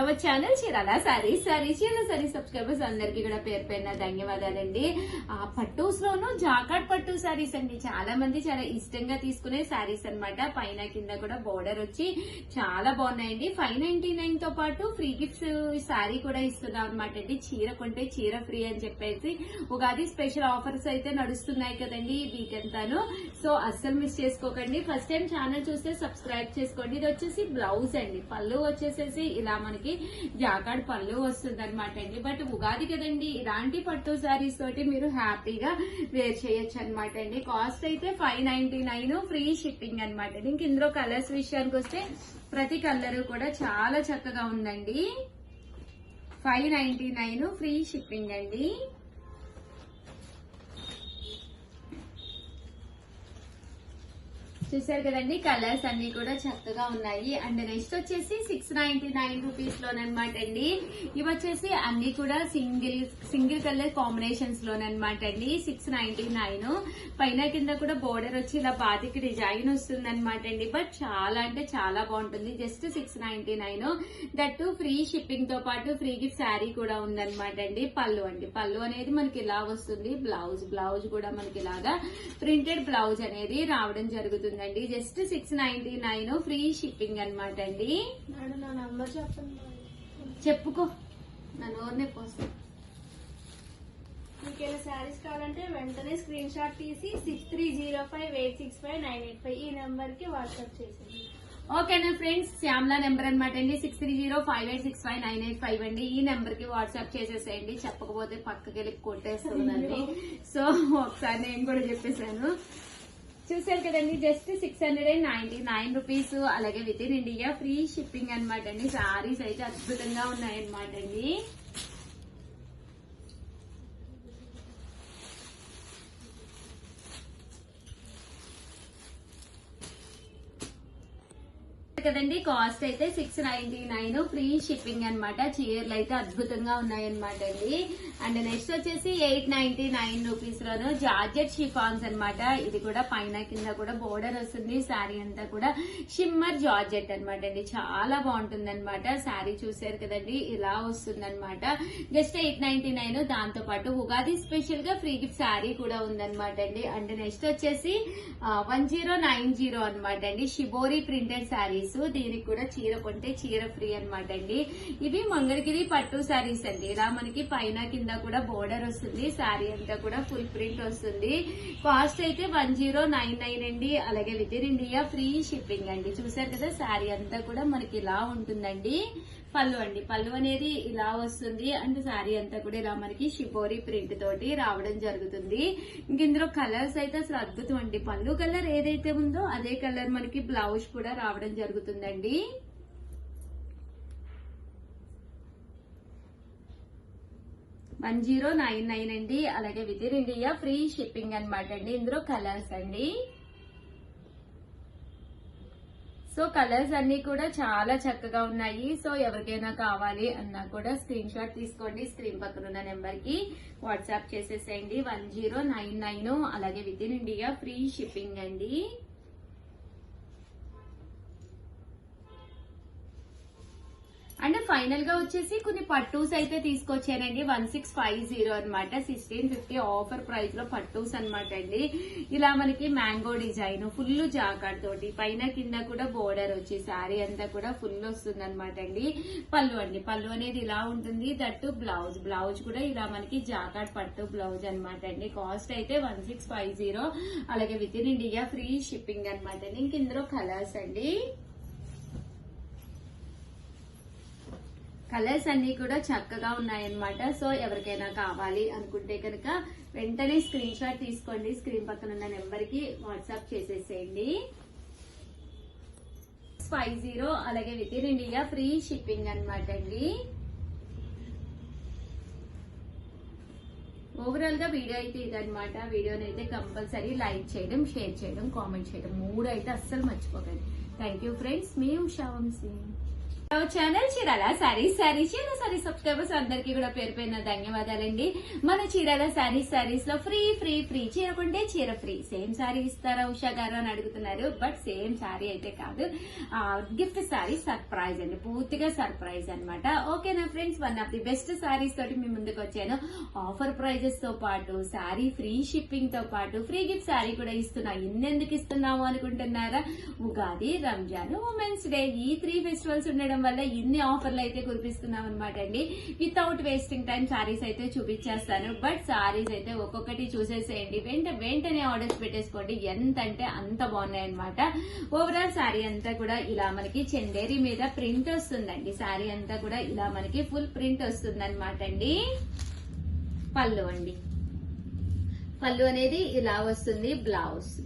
Our channel Chirala saris. Chirala sarees subscribers అందరికీ కూడా పేరు పేరున ధన్యవాదాలండి. పట్టూస్ లోను జాకాట్ పట్టు సారీస్ అండి. చాలా మంది చాలా ఇష్టంగా తీసుకునే సారీస్ అన్నమాట. పైన కింద కూడా బోర్డర్ వచ్చి చాలా బాగున్నాయండి. 599 తో పాటు ఫ్రీ గిఫ్ట్స్ సారీ కూడా ఇస్తున్నాం అనమాట అండి. చీర కొంటే చీర ఫ్రీ అని చెప్పేసి ఉగాది స్పెషల్ ఆఫర్స్ అయితే నడుస్తున్నాయి కదండి ఈ వీక్ అంతాను. సో అస్సలు మిస్ చేసుకోకండి. ఫస్ట్ టైం ఛానల్ చూస్తే సబ్స్క్రైబ్ చేసుకోండి. ఇది వచ్చేసి బ్లౌజ్ అండి. పళ్ళు వచ్చేసేసి ఇలా మనకి జాకాడ్ పళ్ళు వస్తుంది అనమాట అండి. బట్ ఉగాది కదండి, ఇలాంటి పట్టు సారీస్ తోటి మీరు హ్యాపీగా వేర్ చేయొచ్చు అనమాట అండి. కాస్ట్ అయితే 599 ఫ్రీ షిప్పింగ్ అనమాట అండి. ఇంక ఇందులో కలర్స్ విషయానికి వస్తే ప్రతి కలర్ కూడా చాలా చక్కగా ఉందండి. 599 ఫ్రీ షిప్పింగ్ అండి. చూసారు కదండి, కలర్స్ అన్ని కూడా చక్కగా ఉన్నాయి. అండ్ నెక్స్ట్ వచ్చేసి 699 రూపీస్ లోనమాట అండి. ఇవి వచ్చేసి అన్ని కూడా సింగిల్ కలర్ కాంబినేషన్స్ లోనమాట అండి. 699 పైన కింద కూడా బోర్డర్ వచ్చి ఇలా బాతికి డిజైన్ వస్తుంది అనమాట అండి. బట్ చాలా అంటే చాలా బాగుంటుంది. జస్ట్ 699 దట్టు ఫ్రీ షిప్పింగ్ తో పాటు ఫ్రీ గిఫ్ట్ శారీ కూడా ఉందన్నమాట అండి. పళ్ళు అండి, పళ్ళు అనేది మనకి ఇలా వస్తుంది. బ్లౌజ్ కూడా మనకి ఇలాగా ప్రింటెడ్ బ్లౌజ్ అనేది రావడం జరుగుతుంది. జస్ట్ 699 ఫ్రీ షిప్పింగ్ అనమాట అండి. నా నంబర్ చెప్పండి. చెప్పుకో, నా నోరునే పోస్తా. మీకు ఏమైనా శారీస్ కావాలంటే వెంటనే స్క్రీన్ షాట్ తీసి 6305865985 ఈ నెంబర్ కి వాట్సాప్ చేసేయండి. ఓకేనా ఫ్రెండ్స్, శ్యామ్లా నెంబర్ అనమాట అండి. 6305865985 అండి. ఈ నెంబర్ కి వాట్సాప్ చేసేసేయండి. చెప్పకపోతే పక్కకి వెళ్ళి కొట్టేస్తుందండి. సో ఒకసారి నేను కూడా చెప్పేశాను. చూసారు కదండి, జస్ట్ 699 రూపీస్. అలాగే within India free shipping అనమాట అండి. సారీస్ అయితే అద్భుతంగా ఉన్నాయన్నమాట అండి. కదండి, కాస్ట్ అయితే 699 ఫ్రీ షిప్పింగ్ అనమాట. చీరలు అయితే అద్భుతంగా ఉన్నాయన్నమాట అండి. అండ్ నెక్స్ట్ వచ్చేసి 899 రూపీస్ లోను జార్జెట్ షిఫాన్స్ అనమాట. ఇది కూడా పైన కింద కూడా బోర్డర్ వస్తుంది. శారీ అంతా కూడా షిమ్మర్ జార్జెట్ అనమాట అండి. చాలా బాగుంటుంది అనమాట. శారీ చూసారు కదండి, ఇలా వస్తుంది అనమాట. జస్ట్ 899. దాంతో పాటు ఉగాది స్పెషల్ గా ఫ్రీ గిఫ్ట్ శారీ కూడా ఉందన్నమాట అండి. అండ్ నెక్స్ట్ వచ్చేసి 1090 అనమాట అండి. Shibori printed saris. దీనికి కూడా చీర కొంటే చీర ఫ్రీ అనమాట అండి. ఇవి మంగళగిరి పట్టు శారీస్ అండి. ఇలా మనకి పైన కింద కూడా బోర్డర్ వస్తుంది. శారీ అంతా కూడా ఫుల్ ప్రింట్ వస్తుంది. కాస్ట్ అయితే 1099 అండి. అలాగే within India free shipping అండి. చూసారు కదా, శారీ అంతా కూడా మనకి ఇలా ఉంటుందండి. పళ్ళు అండి, పళ్ళు అనేది ఇలా వస్తుంది. అండ్ శారీ అంతా కూడా ఇలా మనకి షిపోరి ప్రింట్ తోటి రావడం జరుగుతుంది. ఇంక ఇందులో కలర్స్ అయితే అసలు అద్భుతం అండి. పళ్ళు కలర్ ఏదైతే ఉందో అదే కలర్ మనకి బ్లౌజ్ కూడా రావడం జరుగుతుందండి. $1099 అండి. అలాగే within India free shipping అనమాట అండి. ఇందులో కలర్స్ అండి. సో కలర్స్ అన్ని కూడా చాలా చక్కగా ఉన్నాయి. సో ఎవరికైనా కావాలి అన్నా కూడా స్క్రీన్ షాట్ తీసుకోండి. స్క్రీన్ పక్కన ఉన్న నెంబర్ కి వాట్సాప్ చేసేసేయండి. 1099. అలాగే within India free shipping అండి. అండ్ ఫైనల్ గా వచ్చేసి కొన్ని పట్టూస్ అయితే తీసుకొచ్చానండి. 1650 అనమాట. 1650 ఆఫర్ ప్రైస్ లో పట్టూస్ అనమాట అండి. ఇలా మనకి మ్యాంగో డిజైన్ ఫుల్ జాకాడ్ తోటి పైన కింద కూడా బోర్డర్ వచ్చి శారీ అంతా కూడా ఫుల్ వస్తుంది అనమాట అండి. పళ్ళు అండి, పళ్ళు అనేది ఇలా ఉంటుంది. దట్టు బ్లౌజ్ కూడా ఇలా మనకి జాకాడ్ పట్టు బ్లౌజ్ అనమాట అండి. కాస్ట్ అయితే 1650. అలాగే within India free shipping అనమాట అండి. ఇంక ఇందులో కలర్స్ అండి. కలర్స్ అన్ని కూడా చక్కగా ఉన్నాయన్నమాట. సో ఎవరికైనా కావాలి అనుకుంటే కనుక వెంటనే స్క్రీన్ షాట్ తీసుకోండి. స్క్రీన్ పక్కన ఉన్న నెంబర్ కి వాట్సాప్ చేసేసేయండి. 50. అలాగే within India free shipping అనమాట అండి. ఓవరాల్ గా వీడియో అయితే ఇదనమాట. వీడియోని అయితే కంపల్సరీ లైక్ చేయడం, షేర్ చేయడం, కామెంట్ చేయడం 3 అయితే అస్సలు మర్చిపోకండి. Thank you friends. మీ ఉషా వంశీ. ఛానల్ చీరాల సారీస్ సబ్స్క్రైబర్స్ అందరికీ కూడా పేరు పేరున ధన్యవాదాలండి. మన చీరాల సారీస్ లో ఫ్రీ ఫ్రీ ఫ్రీ చీర కొంటే చీర ఫ్రీ. సేమ్ సారీ ఇస్తారా ఉషా గారు అని అడుగుతున్నారు. బట్ సేమ్ సారీ అయితే కాదు, గిఫ్ట్ సారీ సర్ప్రైజ్ అండి, పూర్తిగా సర్ప్రైజ్ అన్నమాట. ఓకేనా friends, one of the best saris తోటి మీ ముందుకు వచ్చాను. ఆఫర్ ప్రైజెస్ తో పాటు సారీ ఫ్రీ షిప్పింగ్ తో పాటు ఫ్రీ గిఫ్ట్ సారీ కూడా ఇస్తున్నా. ఇన్నెందుకు ఇస్తున్నాము అనుకుంటున్నారా? ఉగాది, రంజాన్, ఉమెన్స్ డే, ఈ 3 ఫెస్టివల్స్ ఉండడం వల్ల ఇన్ని ఆఫర్లు అయితే కురిపిస్తున్నాం అనమాట అండి. వితౌట్ వేస్టింగ్ టైం సారీస్ అయితే చూపించేస్తాను. బట్ సారీస్ అయితే ఒక్కొక్కటి చూసేసేయండి, వెంటనే ఆర్డర్స్ పెట్టేసుకోండి. ఎంత అంటే అంత బాగున్నాయి అనమాట. ఓవరాల్ సారీ అంతా కూడా ఇలా మనకి చందేరి మీద ప్రింట్ వస్తుందండి. సారీ అంతా కూడా ఇలా మనకి ఫుల్ ప్రింట్ వస్తుంది అనమాట అండి. పళ్ళు అండి, పళ్ళు అనేది ఇలా వస్తుంది.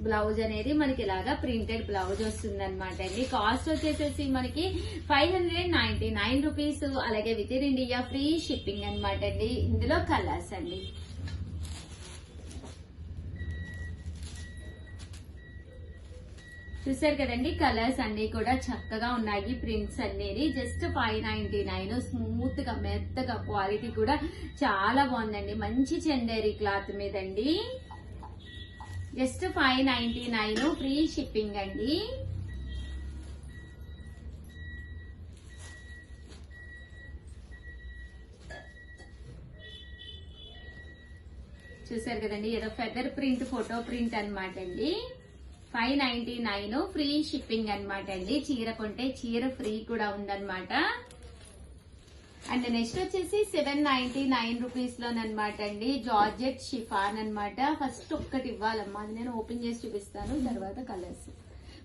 బ్లౌజ్ అనేది మనకి ఇలాగా ప్రింటెడ్ బ్లౌజ్ వస్తుంది అనమాట అండి. కాస్ట్ వచ్చేసేసి మనకి 599 రూపీస్. అలాగే within India free shipping అనమాట అండి. ఇందులో కలర్స్ అండి, చూసారు కదండి, కలర్స్ అన్ని కూడా చక్కగా ఉన్నాయి. ప్రింట్స్ అనేది జస్ట్ 599. స్మూత్ గా మెత్తగా, క్వాలిటీ కూడా చాలా బాగుందండి. మంచి చందేరి క్లాత్ మీదండి. జస్ట్ 599 ఫ్రీ షిప్పింగ్ అండి. చూసారు కదండి, ఏదో ఫెదర్ ప్రింట్, ఫోటో ప్రింట్ అనమాట అండి. 599 ఫ్రీ షిప్పింగ్ అనమాట అండి. చీర కొంటే చీర ఫ్రీ కూడా ఉందన్నమాట. అండ్ నెక్స్ట్ వచ్చేసి 799 రూపీస్ లోనమాట అండి. జార్జెట్ షిఫాన్ అనమాట. ఫస్ట్ ఒక్కటి ఇవ్వాలమ్మా, అది నేను ఓపెన్ చేసి చూపిస్తాను, తర్వాత కలర్స్.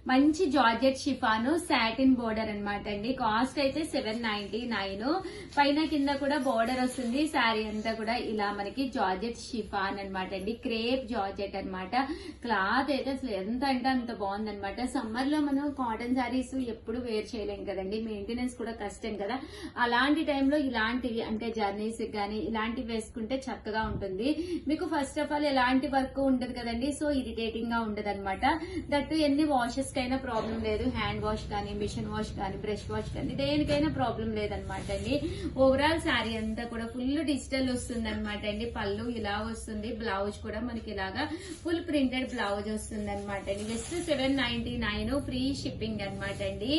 మంచి జార్జెట్ షిఫాను, సాటిన్ బోర్డర్ అనమాట అండి. కాస్ట్ అయితే 799. పైన కింద కూడా బోర్డర్ వస్తుంది. శారీ అంతా కూడా ఇలా మనకి జార్జెట్ షిఫాన్ అనమాట అండి. క్రేప్ జార్జెట్ అనమాట. క్లాత్ అయితే అసలు ఎంత అంటే అంత బాగుందనమాట. సమ్మర్ లో మనం కాటన్ శారీస్ ఎప్పుడు వేర్ చేయలేం కదండి, మెయింటెనెన్స్ కూడా కష్టం కదా. అలాంటి టైంలో ఇలాంటివి అంటే జర్నీస్ కానీ ఇలాంటివి వేసుకుంటే చక్కగా ఉంటుంది. మీకు ఫస్ట్ ఆఫ్ ఆల్ ఎలాంటి వర్క్ ఉండదు కదండి, సో ఇరిటేటింగ్ గా ఉండదు అనమాట. దట్టు ఎన్ని వాషెస్ కైనా ప్రాబ్లం లేదు. హ్యాండ్ వాష్ కానీ, మిషన్ వాష్ కానీ, బ్రష్ వాష్ కానీ దేనికైనా ప్రాబ్లం లేదనమాట అండి. ఓవరాల్ శారీ అంతా కూడా ఫుల్ డిజిటల్ వస్తుంది అనమాట అండి. పళ్ళు ఇలా వస్తుంది. బ్లౌజ్ కూడా మనకి ఇలాగా ఫుల్ ప్రింటెడ్ బ్లౌజ్ వస్తుంది అనమాట అండి. జస్ట్ 799 ఫ్రీ షిప్పింగ్ అనమాట అండి.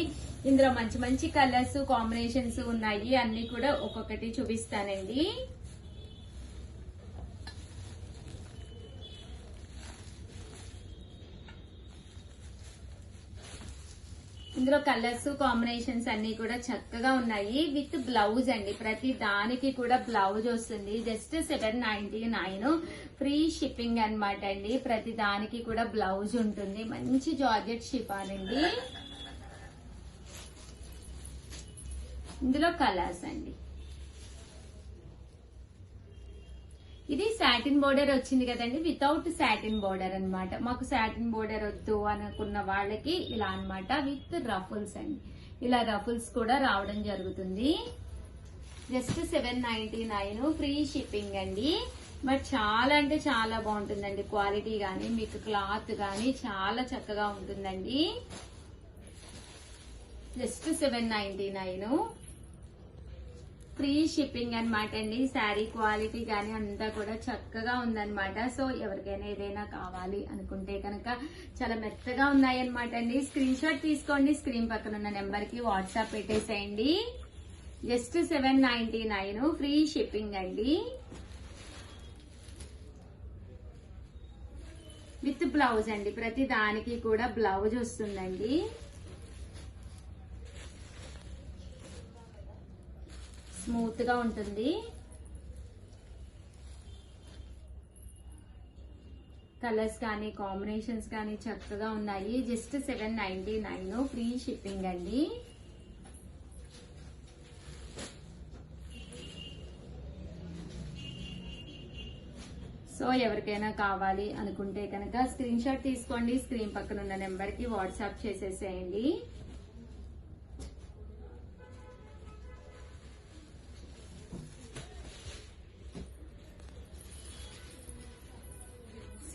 ఇందులో మంచి మంచి కలర్స్ కాంబినేషన్స్ ఉన్నాయి. అన్ని కూడా ఒక్కొక్కటి చూపిస్తానండి. ఇందులో కలర్స్ కాంబినేషన్స్ అన్ని కూడా చక్కగా ఉన్నాయి. విత్ బ్లౌజ్ అండి, ప్రతి దానికి కూడా బ్లౌజ్ వస్తుంది. జస్ట్ 799 ఫ్రీ షిప్పింగ్ అనమాట అండి. ప్రతి దానికి కూడా బ్లౌజ్ ఉంటుంది. మంచి జార్జెట్ షిఫాన్ అండి. ఇందులో కలర్స్ అండి, ఇది సాటిన్ బోర్డర్ వచ్చింది కదండి, వితౌట్ సాటిన్ బోర్డర్ అన్నమాట. మాకు సాటిన్ బోర్డర్ వద్దు అనుకున్న వాళ్ళకి ఇలా అన్నమాట. విత్ రఫుల్స్ అండి, ఇలా రఫుల్స్ కూడా రావడం జరుగుతుంది. జస్ట్ 799 ఫ్రీ షిప్పింగ్ అండి. బట్ చాలా అంటే చాలా బాగుంటుందండి. క్వాలిటీ గానీ మీకు క్లాత్ గానీ చాలా చక్కగా ఉంటుందండి. జస్ట్ 799 ఫ్రీ షిప్పింగ్ అనమాట అండి. శారీ క్వాలిటీ గానీ అంతా కూడా చక్కగా ఉందన్నమాట. సో ఎవరికైనా ఏదైనా కావాలి అనుకుంటే కనుక చాలా మెత్తగా ఉన్నాయన్నమాట అండి. స్క్రీన్ షాట్ తీసుకోండి, స్క్రీన్ పక్కన ఉన్న నెంబర్ కి వాట్సాప్ పెట్టేసేయండి. జస్ట్ 799 ఫ్రీ షిప్పింగ్ అండి. విత్ బ్లౌజ్ అండి, ప్రతి దానికి కూడా బ్లౌజ్ వస్తుందండి. స్మూత్ గా ఉంటుంది. కలర్స్ కానీ కాంబినేషన్స్ కానీ చక్కగా ఉన్నాయి. జస్ట్ 799 ఫ్రీ షిప్పింగ్ అండి. సో ఎవరికైనా కావాలి అనుకుంటే కనుక స్క్రీన్ షాట్ తీసుకోండి, స్క్రీన్ పక్కన ఉన్న నెంబర్ కి వాట్సాప్ చేసేసేయండి.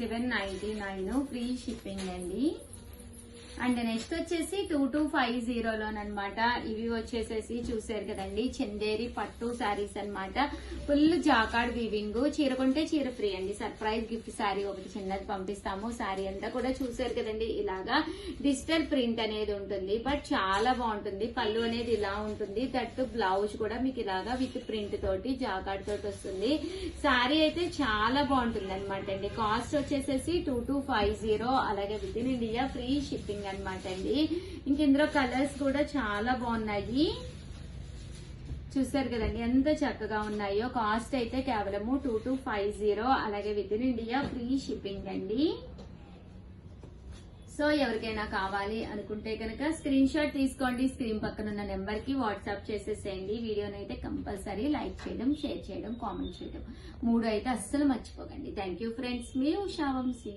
799 ఫ్రీ షిప్పింగ్ అండి. అండ్ నెక్స్ట్ వచ్చేసి 2250లోనమాట. ఇవి వచ్చేసేసి చూసారు కదండి, చందేరి పట్టు శారీస్ అన్నమాట. Full jacquard weaving. చీర కొంటే చీర ఫ్రీ అండి. సర్ప్రైజ్ గిఫ్ట్ శారీ ఒకటి చిన్నది పంపిస్తాము. శారీ అంతా కూడా చూసారు కదండి, ఇలాగా డిజిటల్ ప్రింట్ అనేది ఉంటుంది. బట్ చాలా బాగుంటుంది. పళ్ళు అనేది ఇలా ఉంటుంది. దట్టు బ్లౌజ్ కూడా మీకు ఇలాగా విత్ ప్రింట్ తోటి జాకార్డ్ తోటి వస్తుంది. శారీ అయితే చాలా బాగుంటుంది అనమాట అండి. కాస్ట్ వచ్చేసేసి 2250. అలాగే within India free shipping అనమాట అండి. ఇంక ఇందులో కలర్స్ కూడా చాలా బాగున్నాయి. చూసారు కదండి ఎంత చక్కగా ఉన్నాయో. కాస్ట్ అయితే కేవలము 2250. అలాగే within India free shipping అండి. సో ఎవరికైనా కావాలి అనుకుంటే కనుక స్క్రీన్ షాట్ తీసుకోండి. స్క్రీన్ పక్కన ఉన్న నెంబర్ కి వాట్సాప్ చేసేసేయండి. వీడియోని అయితే కంపల్సరీ లైక్ చేయడం, షేర్ చేయడం, కామెంట్ చేయడం 3 అయితే అస్సలు మర్చిపోకండి. Thank you friends. మీ ఉషా వంశీ.